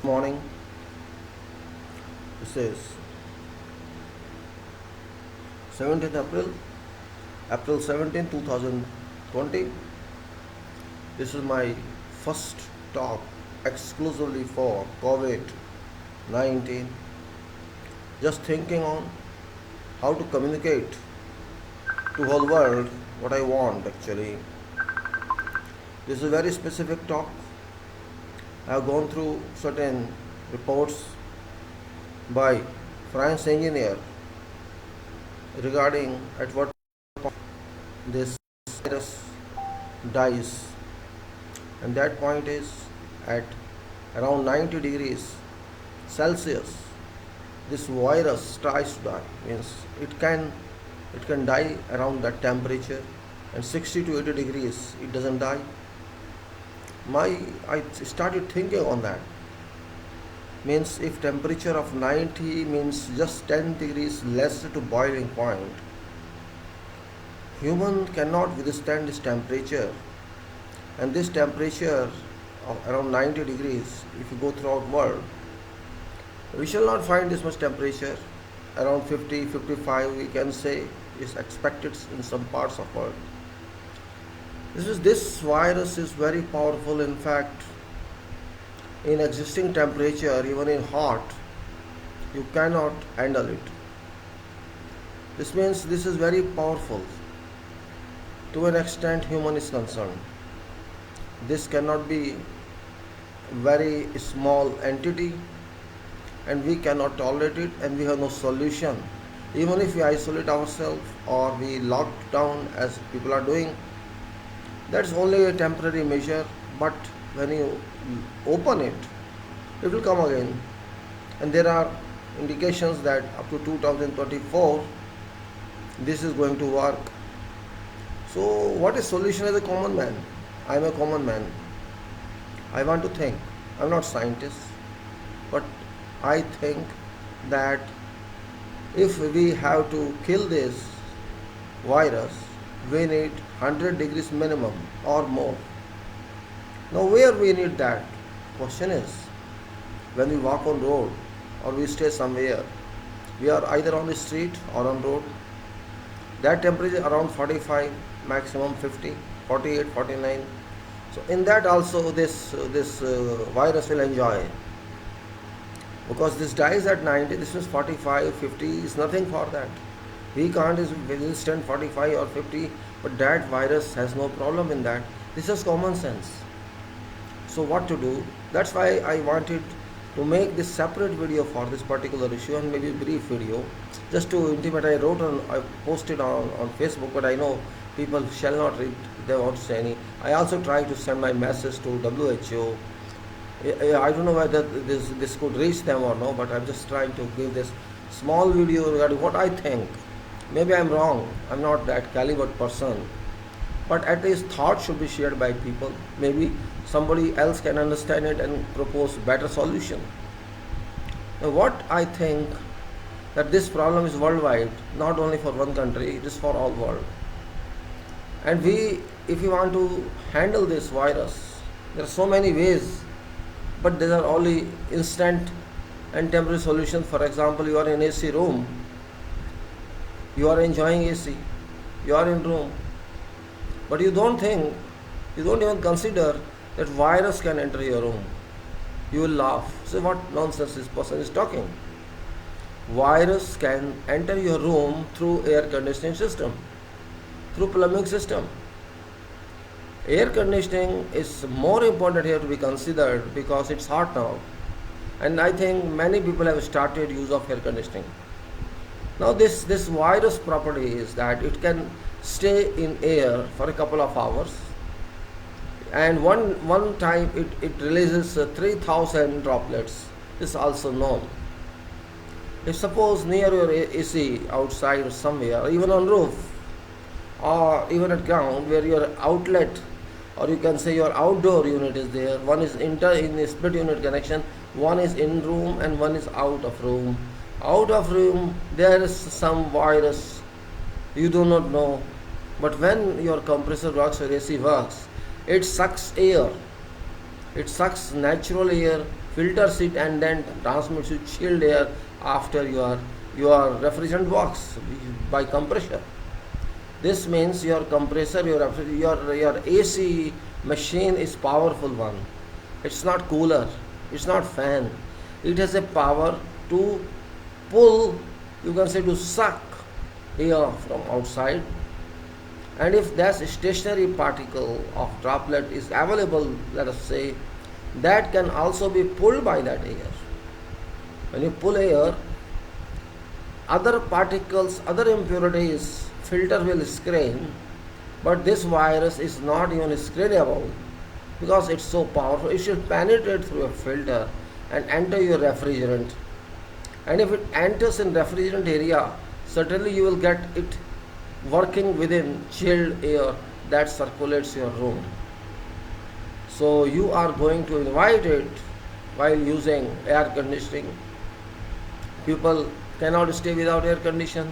Morning. This is 17th April 17, 2020. This is my first talk exclusively for COVID-19. Just thinking on how to communicate to whole world what I want actually. This is a very specific talk. I have gone through certain reports by French engineer regarding at what point this virus dies, and that point is at around 90 degrees Celsius. This virus tries to die, means it can die around that temperature, and 60 to 80 degrees it doesn't die. I started thinking on that. Means if temperature of 90 means just 10 degrees less to boiling point, human cannot withstand this temperature. And this temperature of around 90 degrees, if you go throughout world, we shall not find this much temperature. Around 50, 55 we can say is expected in some parts of world. This virus is very powerful. In fact, in existing temperature, even in hot, you cannot handle it. This means this is very powerful. To an extent, human is concerned. This cannot be very small entity, and we cannot tolerate it, and we have no solution. Even if we isolate ourselves or we lock down as people are doing, that's only a temporary measure, but when you open it, it will come again. And there are indications that up to 2024, this is going to work. So what is solution as a common man? I am a common man. I want to think. I am not scientist, but I think that if we have to kill this virus, we need 100 degrees minimum or more. Now where we need that? Question is, when we walk on road or we stay somewhere, we are either on the street or on road. That temperature around 45, maximum 50, 48, 49. So in that also this virus will enjoy, because this dies at 90. This is 45, 50 is nothing for that. We can't withstand 45 or 50, but that virus has no problem in that. This is common sense. So what to do? That's why I wanted to make this separate video for this particular issue, and maybe brief video just to intimate. I posted on Facebook, but I know people shall not read, they won't say any. I also tried to send my message to WHO. I don't know whether this could reach them or no, but I'm just trying to give this small video regarding what I think. Maybe I'm wrong, I'm not that caliber person, but at least thought should be shared by people. Maybe somebody else can understand it and propose better solution. Now what I think, that this problem is worldwide, not only for one country, it is for all world. And if we want to handle this virus, there are so many ways, but there are only instant and temporary solutions. For example, you are in AC room, you are enjoying AC, you are in room, but you don't even consider that virus can enter your room. You will laugh. Say, what nonsense this person is talking. Virus can enter your room through air conditioning system, through plumbing system. Air conditioning is more important here to be considered because it's hot now, and I think many people have started use of air conditioning. Now this virus property is that it can stay in air for a couple of hours, and one time it releases 3000 droplets. This is also known. If suppose near your AC outside or somewhere, or even on roof, or even at ground where your outlet, or you can say your outdoor unit is there, one is in a split unit connection, one is in room and one is out of room. Out of room there is some virus, you do not know, but when your compressor works or AC works, it sucks air, it sucks natural air filters it and then transmits you chilled air after your refrigerant works by compression. This means your compressor, your AC machine is powerful one. It's not cooler, it's not fan. It has a power to pull, you can say to suck air from outside. And if that stationary particle of droplet is available, let us say, that can also be pulled by that air. When you pull air, other particles, other impurities, filter will screen, but this virus is not even screenable because it's so powerful. It should penetrate through a filter and enter your refrigerant. And if it enters in refrigerant area, certainly you will get it working within chilled air that circulates your room. So you are going to invite it while using air conditioning. People cannot stay without air condition,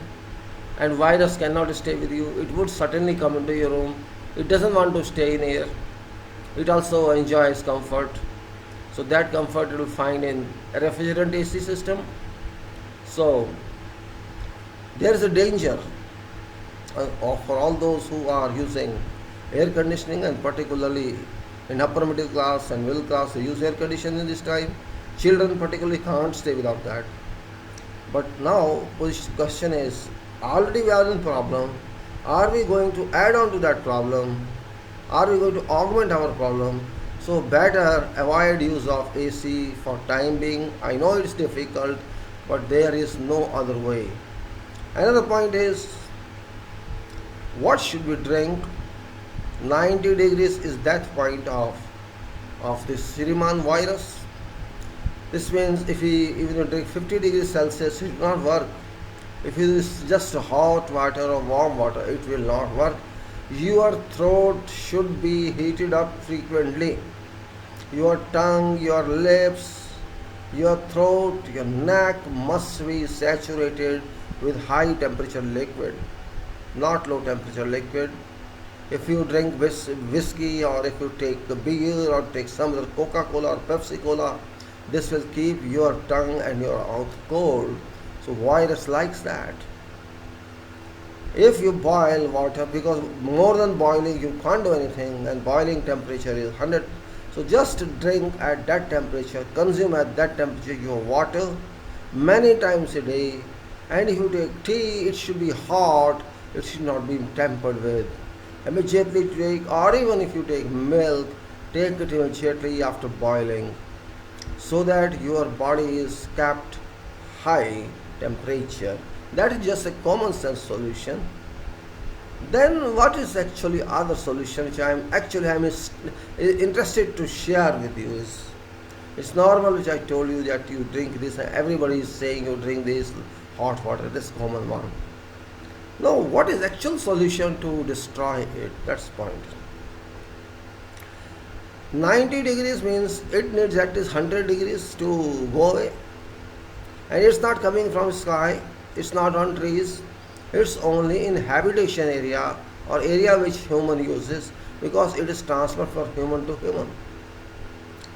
and virus cannot stay with you. It would certainly come into your room. It doesn't want to stay in air. It also enjoys comfort. So that comfort you will find in a refrigerant AC system. So there is a danger for all those who are using air conditioning, and particularly in upper middle class and middle class who use air conditioning this time. Children particularly can't stay without that. But now question is, already we are in problem. Are we going to add on to that problem? Are we going to augment our problem? So better avoid use of AC for time being. I know it's difficult, but there is no other way. Another point is, what should we drink? 90 degrees is that point of this Siriman virus. This means if even you drink 50 degrees Celsius, it will not work. If it is just hot water or warm water, it will not work. Your throat should be heated up frequently. Your tongue, your lips, your throat, your neck must be saturated with high temperature liquid, not low temperature liquid. If you drink whiskey, or if you take a beer or take some other Coca-Cola or Pepsi-Cola, this will keep your tongue and your mouth cold. So virus likes that. If you boil water, because more than boiling you can't do anything, and boiling temperature is 100. So just drink at that temperature, consume at that temperature your water many times a day. And if you take tea, it should be hot, it should not be tempered with. Immediately take, or even if you take milk, take it immediately after boiling, so that your body is kept high temperature. That is just a common sense solution. Then what is actually other solution which I am interested to share with you is, it's normal which I told you that you drink this, and everybody is saying you drink this hot water, this common one. Now what is actual solution to destroy it? That's the point. 90 degrees means it needs at least 100 degrees to go away. And it's not coming from sky, it's not on trees, it's only in habitation area or area which human uses, because it is transferred from human to human.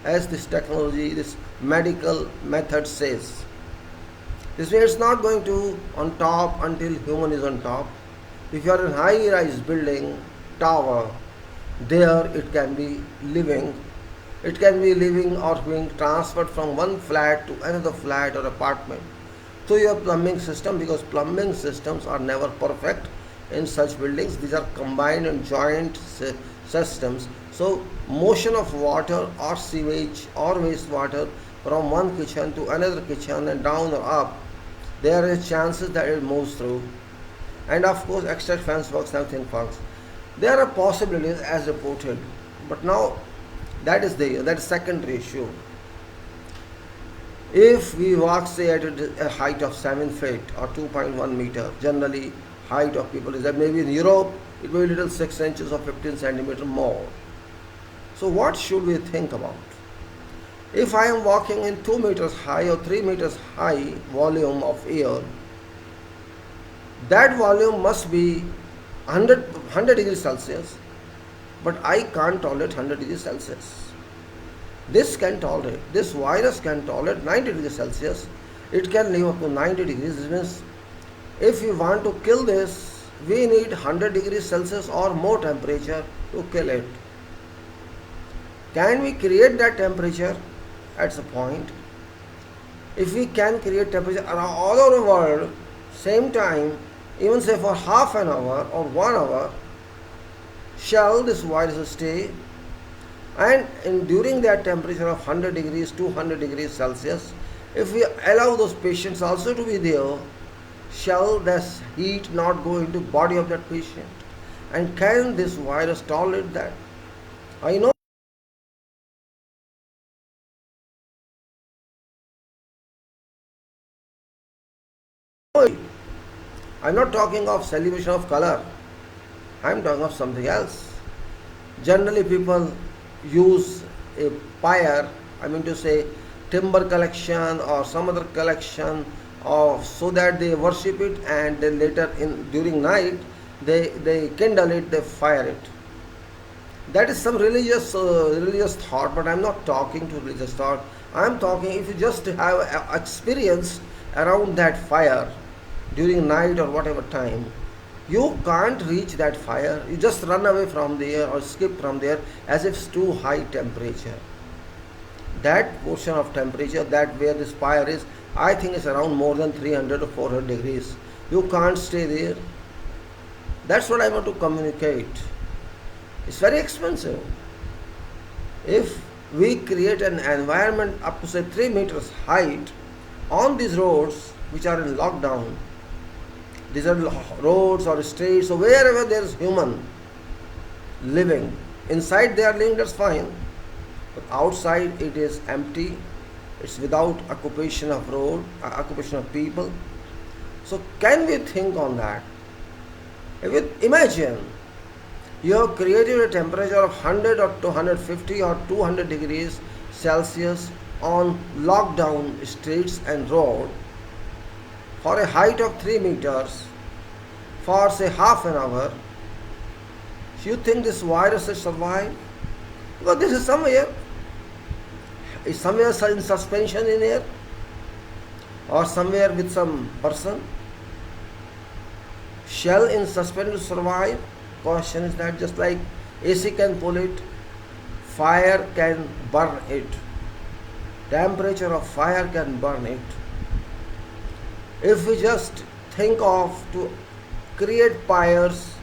As this technology, this medical method says. This way it's not going to on top until human is on top. If you are in high-rise building, tower, there it can be living. It can be living or being transferred from one flat to another flat or apartment through your plumbing system, because plumbing systems are never perfect in such buildings. These are combined and joint systems. So motion of water or sewage or wastewater from one kitchen to another kitchen and down or up, there is chances that it moves through. And of course extra fence works, everything works. There are possibilities as reported, but now that is secondary issue. If we walk say at a height of 7 feet or 2.1 meter, generally height of people is that, maybe in Europe it may be little 6 inches or 15 centimeter more. So what should we think about? If I am walking in 2 meters high or 3 meters high volume of air, that volume must be 100 degrees Celsius, but I can't tolerate 100 degrees Celsius. This virus can tolerate 90 degrees Celsius. It can live up to 90 degrees. This means if we want to kill this, we need 100 degrees Celsius or more temperature to kill it. Can we create that temperature? At a point. If we can create temperature around all over the world, same time, even say for half an hour or 1 hour, shall this virus stay? And during that temperature of 100 degrees, 200 degrees Celsius, if we allow those patients also to be there, shall this heat not go into body of that patient? And can this virus tolerate that? I know I'm not talking of celebration of color. I'm talking of something else. Generally people use a pyre, I mean to say timber collection or some other collection of, so that they worship it, and then later in during night they kindle it, they fire it. That is some religious thought, but I'm not talking to religious thought. I'm talking if you just have experience around that fire during night or whatever time, you can't reach that fire. You just run away from there or skip from there as if it's too high temperature. That portion of temperature, that where this fire is, I think is around more than 300 or 400 degrees. You can't stay there. That's what I want to communicate. It's very expensive. If we create an environment up to say 3 meters height on these roads which are in lockdown, these are roads or streets, so wherever there is human living, inside they are living, that's fine. But outside it is empty, it's without occupation of road, occupation of people. So can we think on that? If you imagine you have created a temperature of 100 or 250 or 200 degrees Celsius on lockdown streets and road for a height of 3 meters for say half an hour, do you think this virus will survive? Because this is somewhere in suspension in air or somewhere with some person. Shall in suspension survive? Question is that just like AC can pull it, fire can burn it. Temperature of fire can burn it. If we just think of to create pyres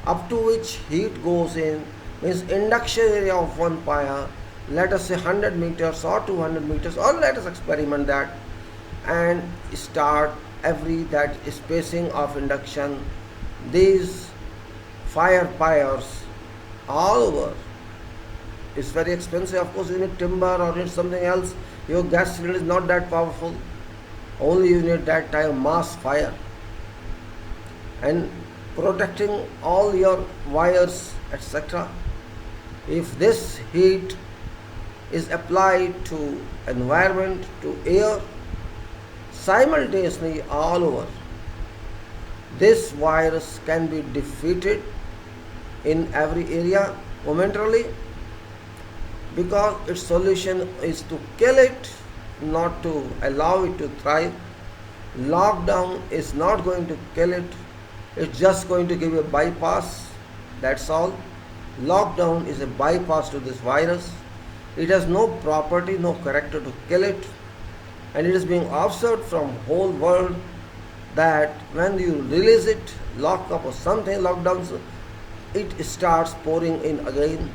up to which heat goes in, means induction area of one pyre, let us say 100 meters or 200 meters, or let us experiment that and start every that spacing of induction, these fire pyres all over. It's very expensive. Of course, you need timber or you need something else. Your gas cylinder is not that powerful. Only you need that type of mass fire. And protecting all your wires, etc. If this heat is applied to environment, to air, simultaneously all over, this virus can be defeated in every area momentarily, because its solution is to kill it, not to allow it to thrive. Lockdown is not going to kill it, it's just going to give a bypass, that's all. Lockdown is a bypass to this virus. It has no property, no character to kill it, and it is being observed from whole world that when you release it, lock up or something, lockdowns, it starts pouring in again.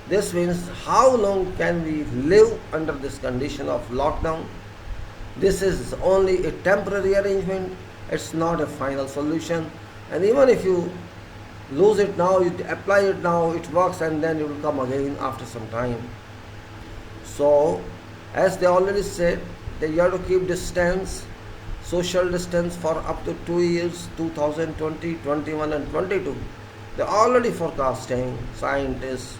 This means how long can we live under this condition of lockdown? This is only a temporary arrangement, it's not a final solution. And even if you lose it now, you apply it now, it works, and then it will come again after some time. So, as they already said, that you have to keep distance, social distance for up to 2 years, 2020, 21 and 22. They are already forecasting, scientists,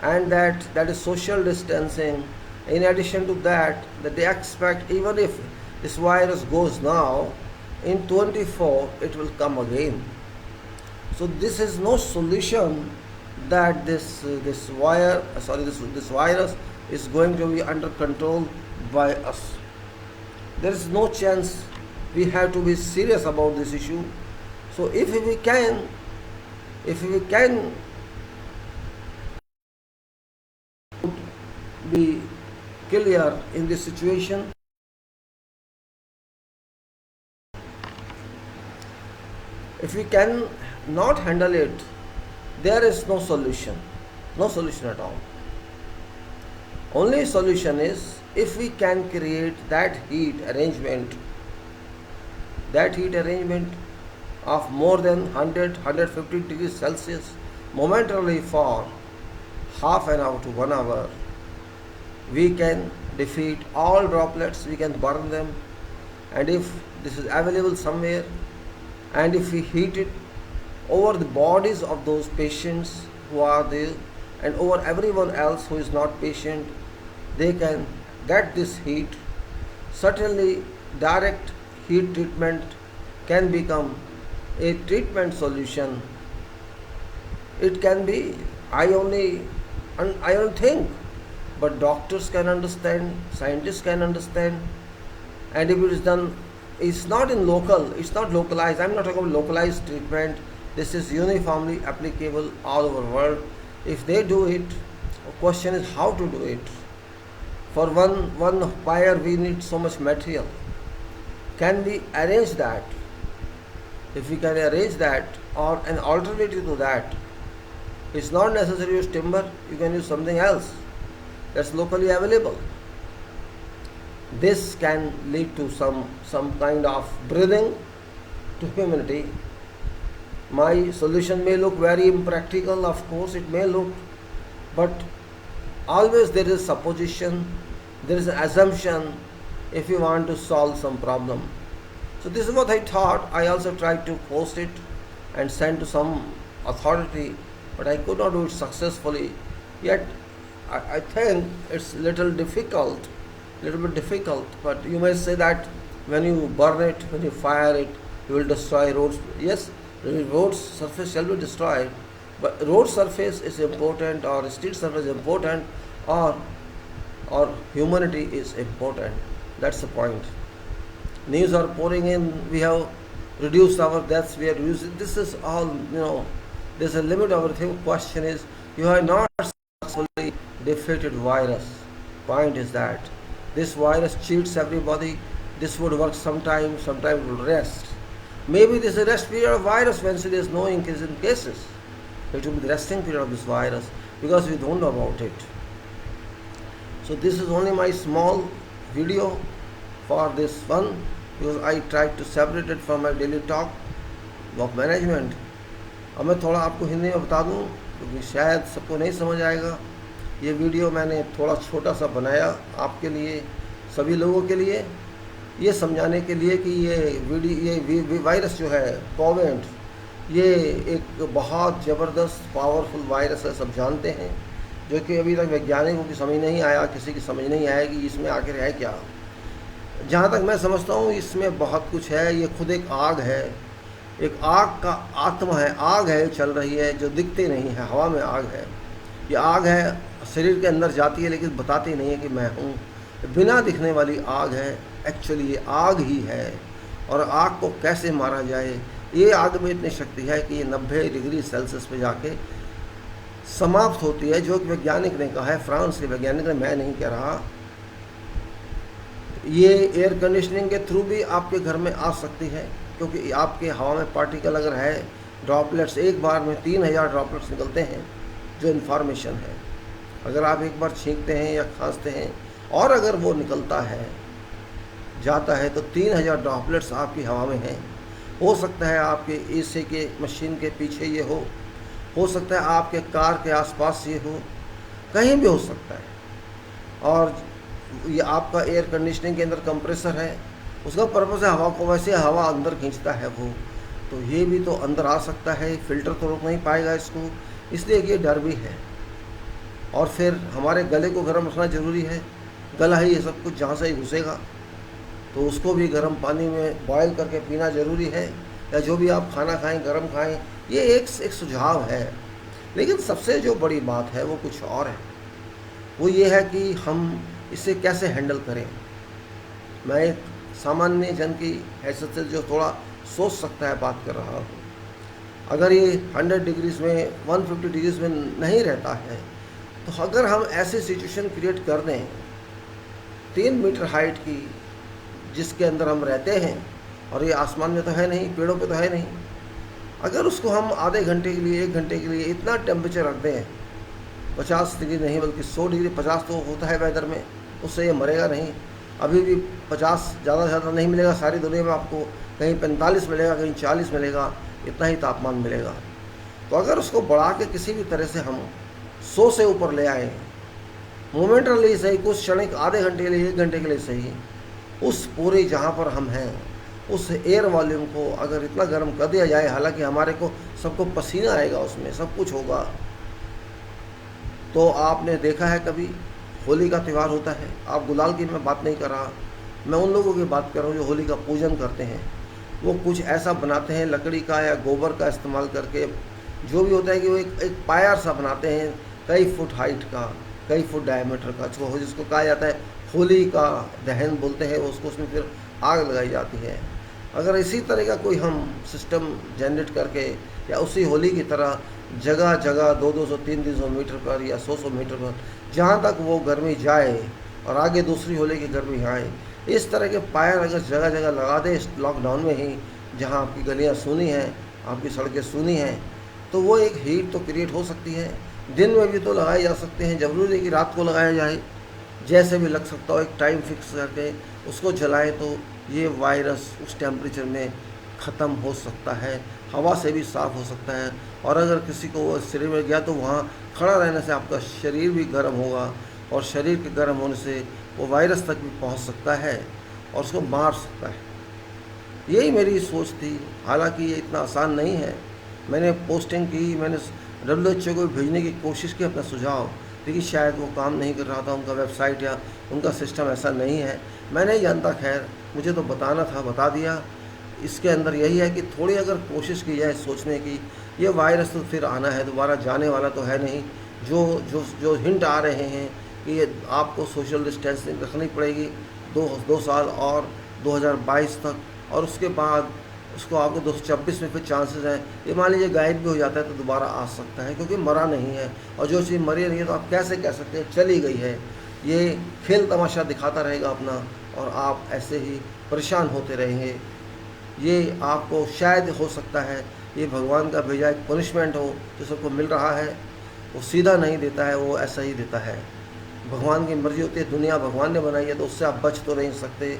and that is social distancing. In addition to that they expect even if this virus goes now, in 24 it will come again. So this is no solution that this virus is going to be under control by us. There is no chance. We have to be serious about this issue. So if we can be clear in this situation, if we can not handle it, there is no solution at all. Only solution is if we can create that heat arrangement of more than 100-150 degrees Celsius momentarily for half an hour to 1 hour, we can defeat all droplets, we can burn them. And if this is available somewhere, and if we heat it over the bodies of those patients who are there and over everyone else who is not patient, they can get this heat. Certainly direct heat treatment can become a treatment solution. It can be, I don't think, but doctors can understand, scientists can understand, and if it is done, it's not localized. I'm not talking about localized treatment. This is uniformly applicable all over the world. If they do it, the question is how to do it. For one fire we need so much material. Can we arrange that? If we can arrange that, or an alternative to that, it's not necessary to use timber, you can use something else that's locally available. This can lead to some kind of breathing to humanity. My solution may look very impractical, of course it may look, but always there is supposition, there is an assumption if you want to solve some problem. So this is what I thought. I also tried to post it and send to some authority, but I could not do it successfully. Yet I think it's little bit difficult, but you may say that when you burn it, when you fire it, you will destroy roads. Yes, road surface shall be destroyed, but road surface is important, or street surface is important, or humanity is important. That's the point. News are pouring in. We have reduced our deaths. We are reducing. This is all, there's a limit of everything. Question is, you have not successfully defeated virus. Point is that this virus cheats everybody. This would work sometime it will rest. Maybe this is a rest period of virus when there is no increase in cases. It will be the resting period of this virus because we don't know about it. So this is only my small video for this one, because I tried to separate it from my daily talk of management. अब मैं थोड़ा आपको हिंदी में बता दूं क्योंकि शायद सबको नहीं समझ आएगा. ये वीडियो मैंने थोड़ा छोटा सा बनाया आपके लिए, सभी लोगों के लिए, ये समझाने के लिए कि ये वायरस जो है कोविड, ये एक बहुत ज़बरदस्त पावरफुल वायरस है, सब जानते हैं, जो कि अभी तक वैज्ञानिकों की समझ नहीं आया, किसी की समझ नहीं आया कि इसमें आखिर है क्या. जहाँ तक मैं समझता हूँ इसमें बहुत कुछ है. ये खुद एक आग है, एक आग का आत्मा है, आग है चल रही है जो दिखती नहीं है, हवा में आग है. ये आग है, शरीर के अंदर जाती है लेकिन बताती नहीं है कि मैं हूँ. बिना दिखने वाली आग है, एक्चुअली ये आग ही है. और आग को कैसे मारा जाए, ये आग में इतनी शक्ति है कि ये 90 डिग्री सेल्सियस पे जाके समाप्त होती है. जो एक वैज्ञानिक ने कहा है, फ्रांस के वैज्ञानिक ने, मैं नहीं कह रहा. ये एयर कंडीशनिंग के थ्रू भी आपके घर में आ सकती है, क्योंकि आपके हवा में पार्टिकल अगर है, ड्रॉपलेट्स एक बार में 3000 ड्रॉपलेट्स निकलते हैं, जो इन्फॉर्मेशन है. अगर आप एक बार छींकते हैं या खांसते हैं और अगर वो निकलता है, जाता है, तो 3000 ड्रॉपलेट्स आपकी हवा में हैं. हो सकता है आपके एसी के मशीन के पीछे ये हो सकता है आपके कार के आसपास ये हो, कहीं भी हो सकता है. और ये आपका एयर कंडीशनिंग के अंदर कंप्रेसर है, उसका पर्पस है हवा को, वैसे हवा अंदर खींचता है वो, तो ये भी तो अंदर आ सकता है. फिल्टर तो रोक नहीं पाएगा इसको, इसलिए ये डर भी है. और फिर हमारे गले को गर्म रखना ज़रूरी है. गला ही ये सब कुछ, जहाँ से ही घुसेगा तो उसको भी गर्म पानी में बॉयल करके पीना ज़रूरी है, या जो भी आप खाना खाएं गर्म खाएं. ये एक सुझाव है, लेकिन सबसे जो बड़ी बात है वो कुछ और है. वो ये है कि हम इसे कैसे हैंडल करें। मैं एक सामान्य जन की हैसियत से जो थोड़ा सोच सकता है बात कर रहा हूँ। अगर ये 100 डिग्रीज़ में 150 डिग्रीज़ में नहीं रहता है, तो अगर हम ऐसी सिचुएशन क्रिएट कर दें 3 मीटर हाइट की, जिसके अंदर हम रहते हैं, और ये आसमान में तो है नहीं, पेड़ों पे तो है नहीं, अगर उसको हम आधे घंटे के लिए 1 घंटे के लिए इतना टेम्परेचर रख दें, 50 डिग्री नहीं बल्कि 100 डिग्री, 50 तो होता है वेदर में, उससे ये मरेगा नहीं। अभी भी 50 ज़्यादा से ज़्यादा नहीं मिलेगा, सारी दुनिया में आपको कहीं 45 मिलेगा, कहीं 40 मिलेगा, इतना ही तापमान मिलेगा। तो अगर उसको बढ़ा के किसी भी तरह से हम 100 से ऊपर ले आए, मोमेंटली सही, कुछ क्षणिक, आधे घंटे के लिए 1 घंटे के लिए सही, उस पूरे जहाँ पर हम हैं उस एयर वॉल्यूम को अगर इतना गर्म कर दिया जाए, हालांकि हमारे को सबको पसीना आएगा, उसमें सब कुछ होगा। तो आपने देखा है कभी होली का त्यौहार होता है, आप गुलाल की मैं बात नहीं कर रहा, मैं उन लोगों की बात कर रहा हूँ जो होली का पूजन करते हैं। वो कुछ ऐसा बनाते हैं लकड़ी का या गोबर का इस्तेमाल करके, जो भी होता है कि वो एक पायर सा बनाते हैं, कई फुट हाइट का, कई फुट डायमीटर का, जिसको कहा जाता है होली का दहन बोलते हैं। उसको उसमें फिर आग लगाई जाती है। अगर इसी तरह का कोई हम सिस्टम जनरेट करके, या उसी होली की तरह जगह जगह 200 300 मीटर पर या 100 मीटर पर जहाँ तक वो गर्मी जाए और आगे दूसरी होली की गर्मी आए, इस तरह के पायर अगर जगह जगह लगा दे इस लॉकडाउन में ही, जहाँ आपकी गलियाँ सूनी हैं, आपकी सड़कें सूनी हैं, तो वो एक हीट तो क्रिएट हो सकती है। दिन में भी तो लगाए जा सकते हैं, ज़रूरी नहीं कि रात को लगाया जाए, जैसे भी लग सकता हो, एक टाइम फिक्स करके उसको जलाएं, तो ये वायरस उस टेम्परेचर में ख़त्म हो सकता है, हवा से भी साफ़ हो सकता है। और अगर किसी को वो शरीर में गया तो वहाँ खड़ा रहने से आपका शरीर भी गर्म होगा, और शरीर के गर्म होने से वो वायरस तक भी पहुँच सकता है और उसको मार सकता है। यही मेरी सोच थी। हालांकि ये इतना आसान नहीं है। मैंने पोस्टिंग की, मैंने WHO को भेजने की कोशिश की अपना सुझाव, लेकिन शायद वो काम नहीं कर रहा था, उनका वेबसाइट या उनका सिस्टम ऐसा नहीं है। मैं नहीं जानता, खैर मुझे तो बताना था, बता दिया। इसके अंदर यही है कि थोड़ी अगर कोशिश की जाए सोचने की, ये वायरस तो फिर आना है, दोबारा जाने वाला तो है नहीं। जो जो जो हिंट आ रहे हैं कि ये आपको सोशल डिस्टेंसिंग रखनी पड़ेगी 2 साल और 2022 तक, और उसके बाद उसको आपको 2026 में फिर चांसेस हैं, ये मान लीजिए गायब भी हो जाता है तो दोबारा आ सकता है, क्योंकि मरा नहीं है। और जो चीज़ मरी नहीं है तो आप कैसे कह सकते हैं चली गई है। ये खेल तमाशा दिखाता रहेगा अपना, और आप ऐसे ही परेशान होते रहेंगे। ये आपको शायद हो सकता है ये भगवान का भेजा एक पनिशमेंट हो, जो सबको मिल रहा है। वो सीधा नहीं देता है, वो ऐसा ही देता है। भगवान की मर्जी होती है, दुनिया भगवान ने बनाई है, तो उससे आप बच तो नहीं सकते।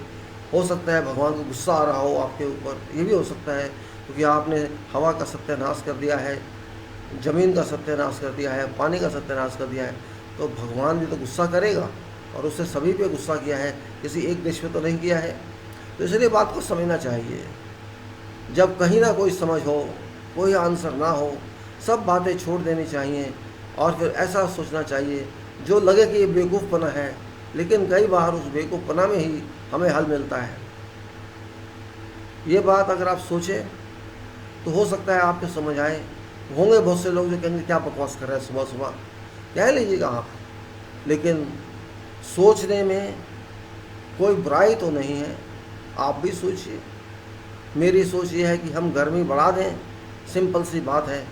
हो सकता है भगवान को गुस्सा आ रहा हो आपके ऊपर, ये भी हो सकता है, क्योंकि आपने हवा का सत्यानाश कर दिया है, ज़मीन का सत्यानाश कर दिया है, पानी का सत्यानाश कर दिया है, तो भगवान भी तो गुस्सा करेगा, और उससे सभी पे गुस्सा किया है, किसी एक देश पे तो नहीं किया है। तो इसलिए बात को समझना चाहिए। जब कहीं ना कोई समझ हो, कोई आंसर ना हो, सब बातें छोड़ देनी चाहिए, और फिर ऐसा सोचना चाहिए जो लगे कि ये बेवकूफ़पना है, लेकिन कई बार उस बेवकूफ़पना में ही हमें हल मिलता है। ये बात अगर आप सोचें तो हो सकता है आपको समझ आए। होंगे बहुत से लोग जो कहेंगे क्या बकवास कर रहे हैं सुबह सुबह, कह लीजिएगा आप, लेकिन सोचने में कोई बुराई तो नहीं है। आप भी सोचिए। मेरी सोच ये है कि हम गर्मी बढ़ा दें, सिंपल सी बात है,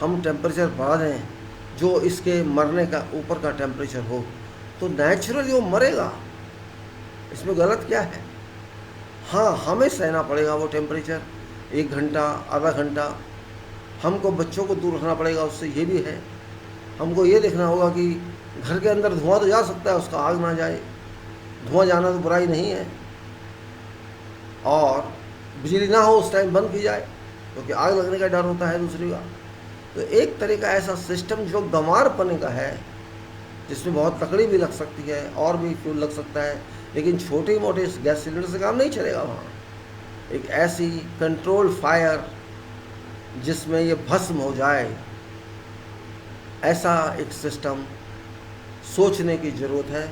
हम टेम्परेचर बढ़ा दें जो इसके मरने का ऊपर का टेम्परेचर हो, तो नेचुरली वो मरेगा। इसमें गलत क्या है? हाँ, हमें सहना पड़ेगा वो टेम्परेचर, 1 घंटा, आधा घंटा। हमको बच्चों को दूर रखना पड़ेगा उससे, ये भी है। हमको ये देखना होगा कि घर के अंदर धुआं तो जा सकता है, उसका आग ना जाए। धुआं जाना तो बुराई नहीं है, और बिजली ना हो उस टाइम बंद की जाए, क्योंकि आग लगने का डर होता है दूसरी का। तो एक तरह का ऐसा सिस्टम जो गंवार पने का है, जिसमें बहुत लकड़ी भी लग सकती है और भी फ्यूल लग सकता है, लेकिन छोटे मोटे गैस सिलेंडर से काम नहीं चलेगा। वहाँ एक ऐसी कंट्रोल फायर जिसमें ये भस्म हो जाए, ऐसा एक सिस्टम सोचने की ज़रूरत है।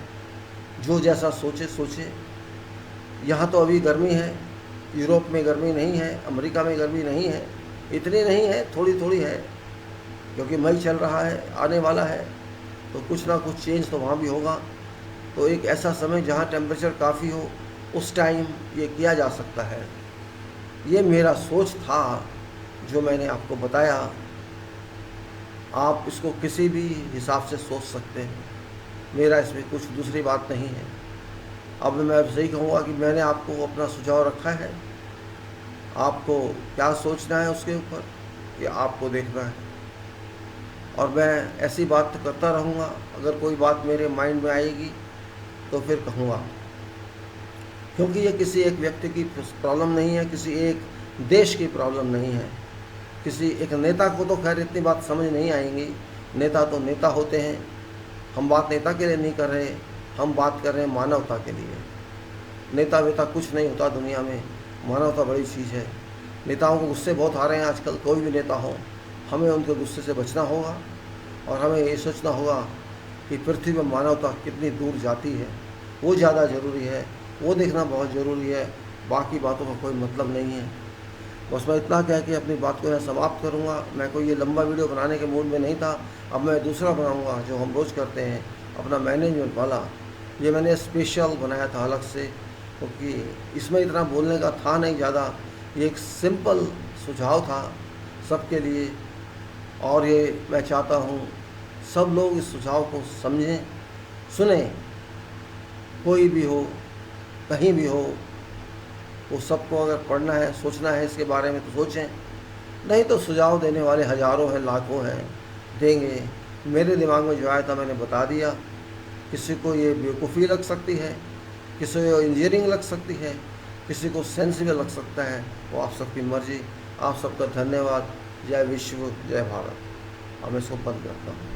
जो जैसा सोचे सोचे। यहाँ तो अभी गर्मी है, यूरोप में गर्मी नहीं है, अमेरिका में गर्मी नहीं है, इतनी नहीं है, थोड़ी थोड़ी है, क्योंकि मई चल रहा है, आने वाला है। तो कुछ ना कुछ चेंज तो वहाँ भी होगा। तो एक ऐसा समय जहाँ टेम्परेचर काफ़ी हो, उस टाइम ये किया जा सकता है। ये मेरा सोच था जो मैंने आपको बताया। आप इसको किसी भी हिसाब से सोच सकते हैं, मेरा इसमें कुछ दूसरी बात नहीं है। अब मैं सही कहूँगा कि मैंने आपको अपना सुझाव रखा है, आपको क्या सोचना है उसके ऊपर ये आपको देखना है। और मैं ऐसी बात तो करता रहूँगा, अगर कोई बात मेरे माइंड में आएगी तो फिर कहूँगा, क्योंकि ये किसी एक व्यक्ति की प्रॉब्लम नहीं है, किसी एक देश की प्रॉब्लम नहीं है। किसी एक नेता को तो खैर इतनी बात समझ नहीं आएंगी, नेता तो नेता होते हैं। हम बात नेता के लिए नहीं कर रहे, हम बात कर रहे हैं मानवता के लिए। नेता वेता कुछ नहीं होता दुनिया में, मानवता बड़ी चीज़ है। नेताओं को गुस्से बहुत आ रहे हैं आजकल, कोई भी नेता हो, हमें उनके गुस्से से बचना होगा और हमें ये सोचना होगा कि पृथ्वी में मानवता कितनी दूर जाती है, वो ज़्यादा ज़रूरी है, वो देखना बहुत ज़रूरी है। बाकी बातों का कोई मतलब नहीं है। बस मैं इतना कह के अपनी बात को यहाँ समाप्त करूँगा। मैं कोई ये लंबा वीडियो बनाने के मूड में नहीं था। अब मैं दूसरा बनाऊँगा जो हम रोज़ करते हैं, अपना मैनेजमेंट वाला। ये मैंने स्पेशल बनाया था अलग से, क्योंकि इसमें इतना बोलने का था नहीं ज़्यादा। ये एक सिंपल सुझाव था सबके लिए, और ये मैं चाहता हूँ सब लोग इस सुझाव को समझें, सुने। कोई भी हो, कहीं भी हो, वो सबको अगर पढ़ना है, सोचना है इसके बारे में तो सोचें, नहीं तो सुझाव देने वाले हज़ारों हैं, लाखों हैं, देंगे। मेरे दिमाग में जो आया था मैंने बता दिया। किसी को ये बेवकूफ़ी लग सकती है, किसी को इंजीनियरिंग लग सकती है, किसी को सेंसिबल लग सकता है, वो आप सबकी मर्ज़ी। आप सबका धन्यवाद। जय विश्व, जय भारत। अब मैं इसको बंद करता हूँ।